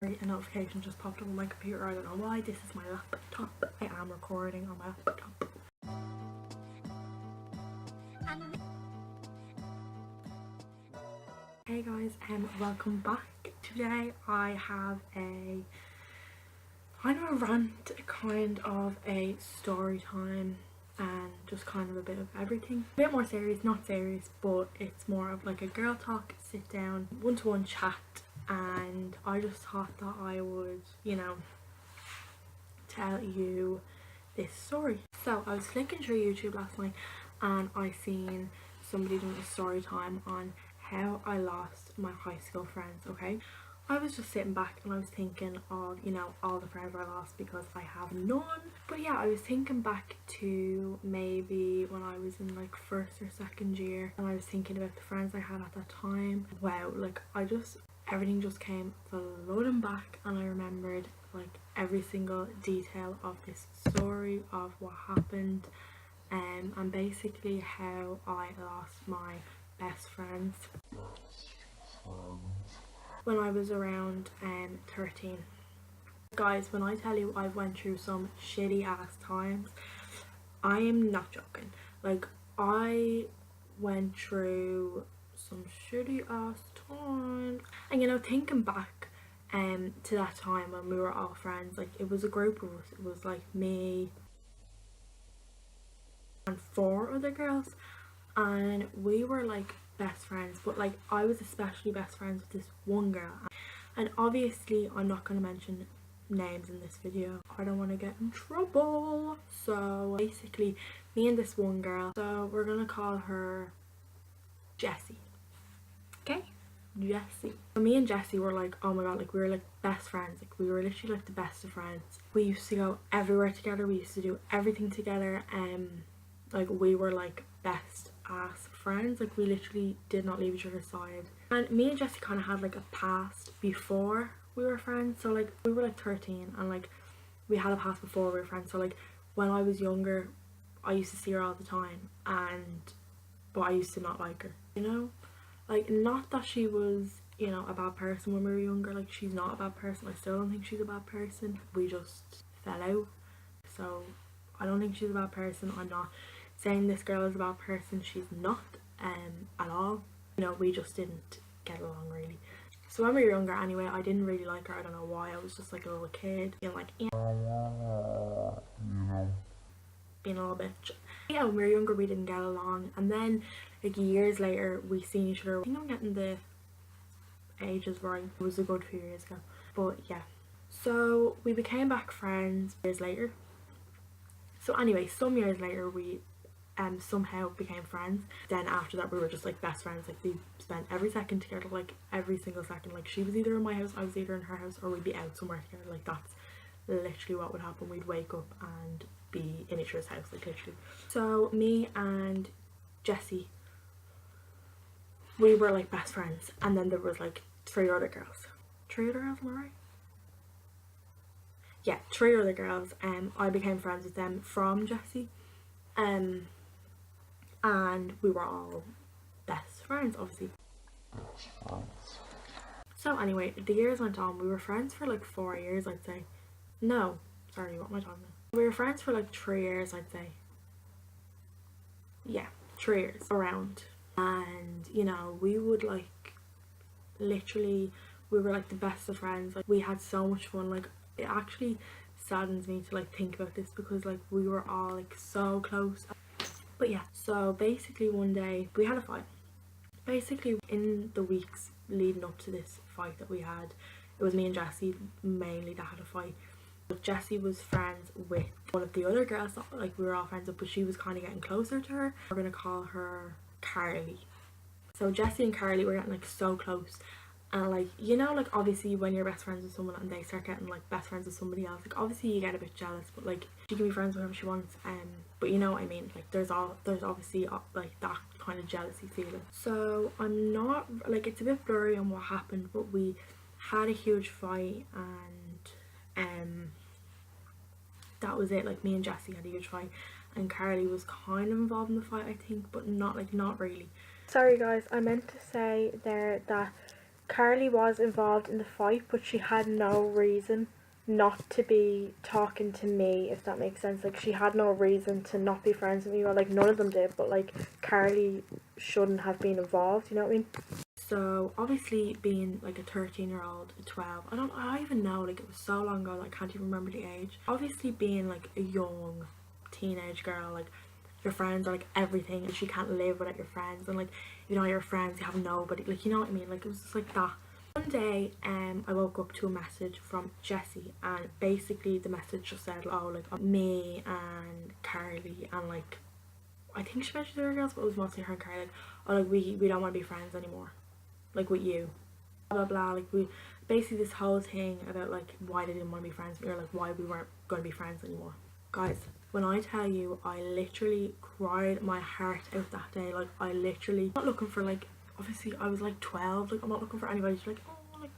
A notification just popped up on my computer. I don't know why. This is my laptop. I am recording on my laptop. Hey guys, welcome back. Today I have a kind of a rant, kind of a story time, and just kind of a bit of everything. A bit more serious, not serious, but it's more of like a girl talk, sit down, one-to-one chat. And I just thought that I would, you know, tell you this story. So I was flicking through YouTube last night and I seen somebody doing a story time on how I lost my high school friends. Okay, I was just sitting back and I was thinking of, you know, all the friends I lost because I have none. But yeah, I was thinking back to maybe when I was in like first or second year, and I was thinking about the friends I had at that time. Wow, like everything just came floating back, and I remembered like every single detail of this story, of what happened, and basically how I lost my best friends when I was around 13. Guys, when I tell you I've went through some shitty ass times, I am not joking. Like, I went through some shitty ass times, and you know, thinking back to that time when we were all friends, like it was a group of us. It was like me and 4 other girls, and we were like best friends. But like, I was especially best friends with this one girl, and obviously I'm not going to mention names in this video. I don't want to get in trouble. So basically, me and this one girl, so we're gonna call her Jessie. Okay, Jessie. So me and Jessie were like, oh my god, like we were like best friends. Like we were literally like the best of friends. We used to go everywhere together. We used to do everything together. Like we were like best ass friends. Like we literally did not leave each other's side. And me and Jessie kind of had like a past before we were friends. So like we were like 13, and like we had a past before we were friends. So like when I was younger, I used to see her all the time, but I used to not like her, you know. Like, not that she was, you know, a bad person when we were younger. Like, she's not a bad person. I still don't think she's a bad person. We just fell out. So I don't think she's a bad person. I'm not saying this girl is a bad person. She's not at all. You know, we just didn't get along really. So when we were younger anyway, I didn't really like her. I don't know why. I was just like a little kid being like, being a little bitch. Yeah, when we were younger we didn't get along, and then like years later we seen each other. I think I'm getting the ages right. It was a good few years ago, but yeah. So we became back friends years later. So anyway, some years later we somehow became friends. Then after that we were just like best friends. Like we spent every second together, like every single second. Like she was either in my house, I was either in her house, or we'd be out somewhere together. Like that's literally what would happen. We'd wake up and be in each other's house, like literally. So me and Jessie, we were like best friends, and then there was like 3 other girls. 3 other girls, am I right? Yeah, 3 other girls. I became friends with them from Jessie, and we were all best friends, obviously. So anyway, the years went on. We were friends for like 4 years, I'd say. No, sorry, what am I talking about? We were friends for like 3 years, I'd say. Yeah, 3 years around. And you know, we would like literally, we were like the best of friends. Like we had so much fun. Like it actually saddens me to like think about this, because like we were all like so close. But yeah, so basically one day we had a fight. Basically in the weeks leading up to this fight that we had, it was me and Jessie mainly that had a fight. Jessie was friends with one of the other girls that like we were all friends with, but she was kind of getting closer to her. We're gonna call her Carly. So Jessie and Carly were getting like so close, and like, you know, like obviously when you're best friends with someone and they start getting like best friends with somebody else, like obviously you get a bit jealous, but like she can be friends with whoever she wants. But you know what I mean, like there's obviously like that kind of jealousy feeling. So I'm not like, it's a bit blurry on what happened, but we had a huge fight, and that was it. Like me and Jessie had a huge fight, and Carly was kind of involved in the fight, I think, but not really. Sorry guys, I meant to say there that Carly was involved in the fight, but she had no reason not to be talking to me, if that makes sense. Like, she had no reason to not be friends with me, or like none of them did, but like Carly shouldn't have been involved, you know what I mean? So obviously being like a 13-year-old, a 12, I don't even know, like it was so long ago that I can't even remember the age. Obviously being like a young teenage girl, like your friends are like everything, and you can't live without your friends, and like you know your friends, you have nobody, like you know what I mean, like it was just like that. One day I woke up to a message from Jessie, and basically the message just said, oh, like me and Carly, and like I think she mentioned the other girls, but it was mostly her and Carly, like, oh, like we don't want to be friends anymore, like with you, blah blah blah. Like we basically, this whole thing about like why they didn't want to be friends with me, or like why we weren't going to be friends anymore. Guys, when I tell you, I literally cried my heart out that day. Like I literally, I'm not looking for, like, obviously I was like 12, like I'm not looking for anybody to like, oh, like,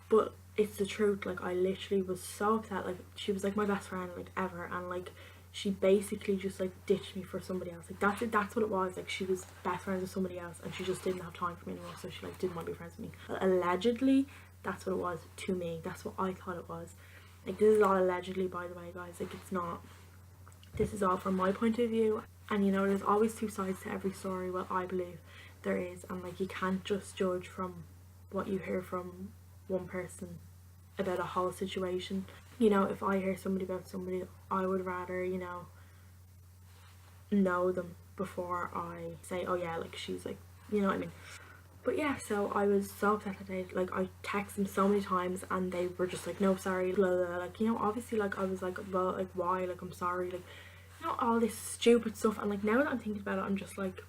but it's the truth. Like I literally was so upset. Like she was like my best friend like ever, and like she basically just like ditched me for somebody else. Like that's it, that's what it was. Like she was best friends with somebody else, and she just didn't have time for me anymore, so she like didn't want to be friends with me. But allegedly that's what it was to me. That's what I thought it was. Like this is all allegedly, by the way, guys. Like it's not, this is all from my point of view, and you know there's always two sides to every story. Well, I believe there is, and like you can't just judge from what you hear from one person about a whole situation. You know, if I hear somebody about somebody, I would rather, you know them before I say, oh yeah, like she's like, you know what I mean. But yeah, so I was so upset that day. Like I texted them so many times, and they were just like, no, sorry, blah, blah, blah. Like, you know, obviously, like I was like, well, like why, like I'm sorry, like, you know, all this stupid stuff. And like now that I'm thinking about it, I'm just like,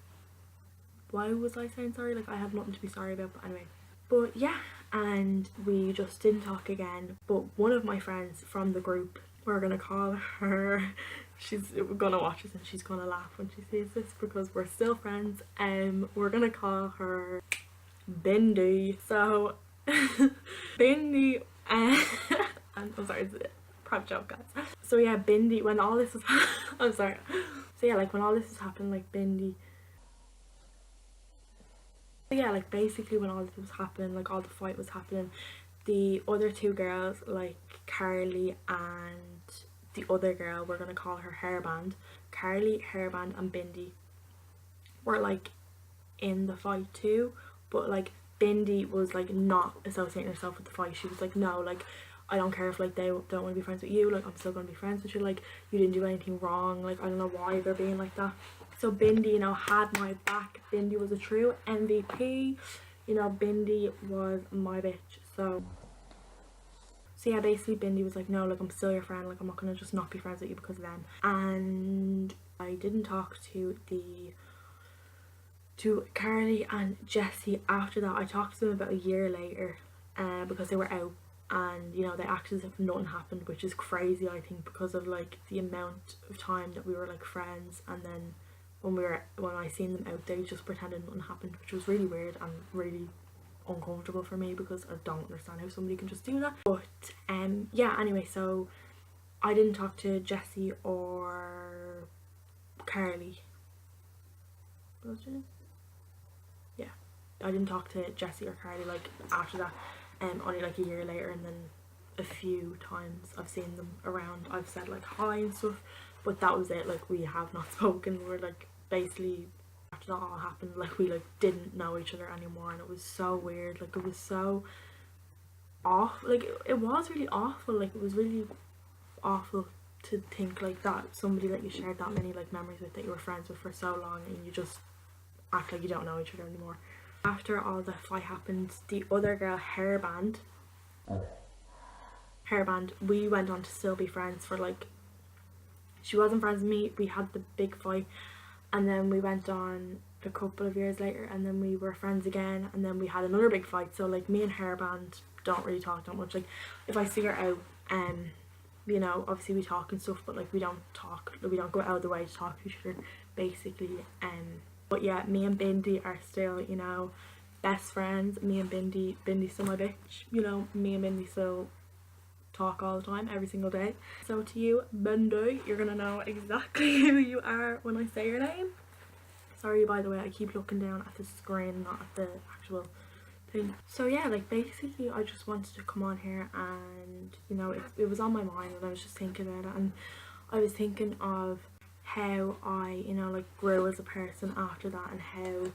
why was I saying sorry? Like I have nothing to be sorry about. But anyway, but yeah, and we just didn't talk again. But one of my friends from the group, we're gonna call her, she's gonna watch this and she's gonna laugh when she sees this because we're still friends, we're gonna call her Bindi. So Bindi, I'm sorry, it's a prep joke, guys. So yeah, Bindi, when all this was I'm sorry, so yeah, like when all this was happening, like Bindi, so yeah, like basically when all this was happening, like all the fight was happening, the other two girls, like Carly and the other girl, we're gonna call her Hairband, Carly, Hairband and Bindi were like in the fight too, but like Bindi was like not associating herself with the fight. She was like, no, like I don't care if like they don't want to be friends with you, like I'm still gonna be friends with you, like you didn't do anything wrong, like I don't know why they're being like that. So Bindi, you know, had my back. Bindi was a true MVP, you know, Bindi was my bitch. So yeah, basically Bindi was like, no, like I'm still your friend, like I'm not gonna just not be friends with you because of them. And I didn't talk to Carly and Jessie after that. I talked to them about a year later, because they were out, and you know they acted as if nothing happened, which is crazy, I think, because of like the amount of time that we were like friends, and then when I seen them out, they just pretended nothing happened, which was really weird and really uncomfortable for me because I don't understand how somebody can just do that. But yeah, anyway, so I didn't talk to Jessie or Carly. Yeah, I didn't talk to Jessie or Carly like after that, only like a year later, and then a few times I've seen them around, I've said like hi and stuff, but that was it. Like we have not spoken. We're like basically, after that all happened, like we like didn't know each other anymore, and it was so weird. Like it was so awful. Like it was really awful. Like it was really awful to think like that somebody that you shared that many like memories with, that you were friends with for so long, and you just act like you don't know each other anymore. After all the fight happened, the other girl, Hairband, we went on to still be friends for like, she wasn't friends with me, we had the big fight, and then we went on a couple of years later, and then we were friends again, and then we had another big fight. So like me and Hairband don't really talk that much. Like if I see her out, you know, obviously we talk and stuff, but like we don't talk, we don't go out of the way to talk to each other basically. But yeah, me and Bindi are still, you know, best friends. Me and Bindi's still my bitch, you know, me and Bindi still talk all the time, every single day. So to you, Bindi, you're gonna know exactly who you are when I say your name. Sorry, by the way, I keep looking down at the screen, not at the actual thing. So yeah, like basically I just wanted to come on here and, you know, it was on my mind and I was just thinking about it, and I was thinking of how I, you know, like grew as a person after that, and how,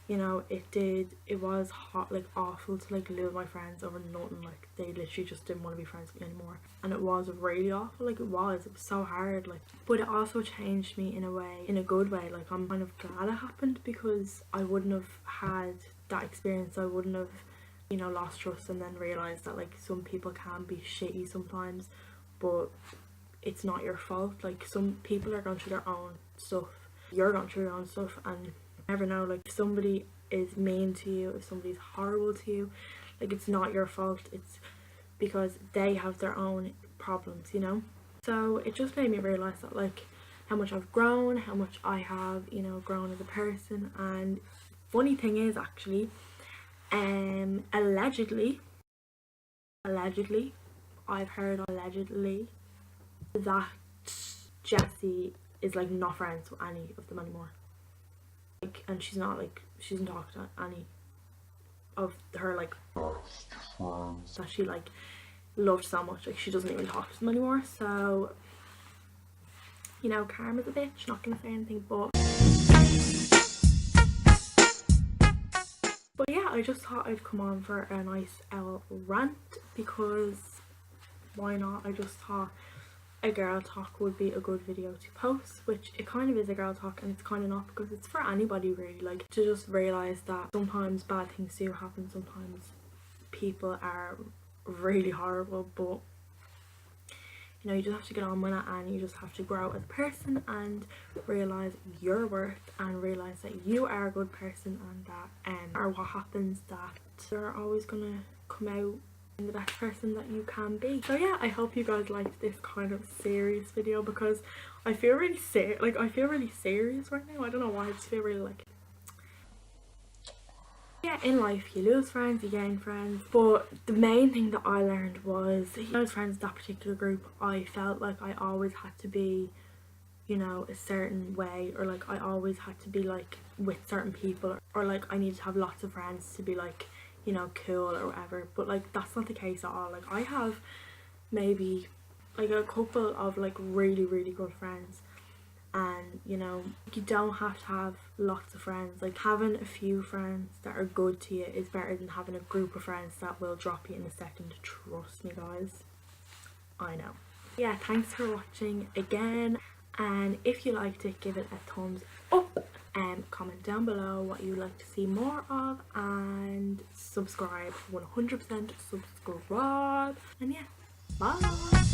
you know, it was hot, like awful to like lose my friends over nothing. Like they literally just didn't want to be friends with me anymore, and it was really awful. Like it was so hard, like, but it also changed me in a way, in a good way. Like I'm kind of glad it happened, because I wouldn't have had that experience. I wouldn't have, you know, lost trust and then realized that like some people can be shitty sometimes, but it's not your fault. Like some people are going through their own stuff, you're going through your own stuff, and never know, like if somebody is mean to you, if somebody's horrible to you, like it's not your fault, it's because they have their own problems, you know. So it just made me realize that like how much I've grown, how much I have, you know, grown as a person. And funny thing is, actually, allegedly I've heard allegedly that Jessie is like not friends with any of them anymore. Like, and she's not, like, she doesn't talk to any of her like that she like loved so much. Like she doesn't even talk to them anymore. So, you know, karma's a bitch, not gonna say anything, but yeah, I just thought I'd come on for a nice rant, because why not? I just thought a girl talk would be a good video to post, which it kind of is a girl talk, and it's kind of not, because it's for anybody really. Like to just realize that sometimes bad things do happen, sometimes people are really horrible, but you know, you just have to get on with it, and you just have to grow as a person and realize your worth, and realize that you are a good person, and that or what happens, that you're always gonna come out the best person that you can be. So yeah, I hope you guys liked this kind of serious video, because I feel really I feel really serious right now. I don't know why, I just feel really like, yeah, in life you lose friends, you gain friends, but the main thing that I learned was, when I was friends with that particular group, I felt like I always had to be, you know, a certain way, or like I always had to be like with certain people, or like I needed to have lots of friends to be like, you know, cool or whatever. But like that's not the case at all. Like I have maybe like a couple of like really good friends, and you know, you don't have to have lots of friends. Like having a few friends that are good to you is better than having a group of friends that will drop you in a second. Trust me guys, I know. Yeah, thanks for watching again, and if you liked it, give it a thumbs up, and comment down below what you'd like to see more of, and subscribe, 100% subscribe, and yeah, bye.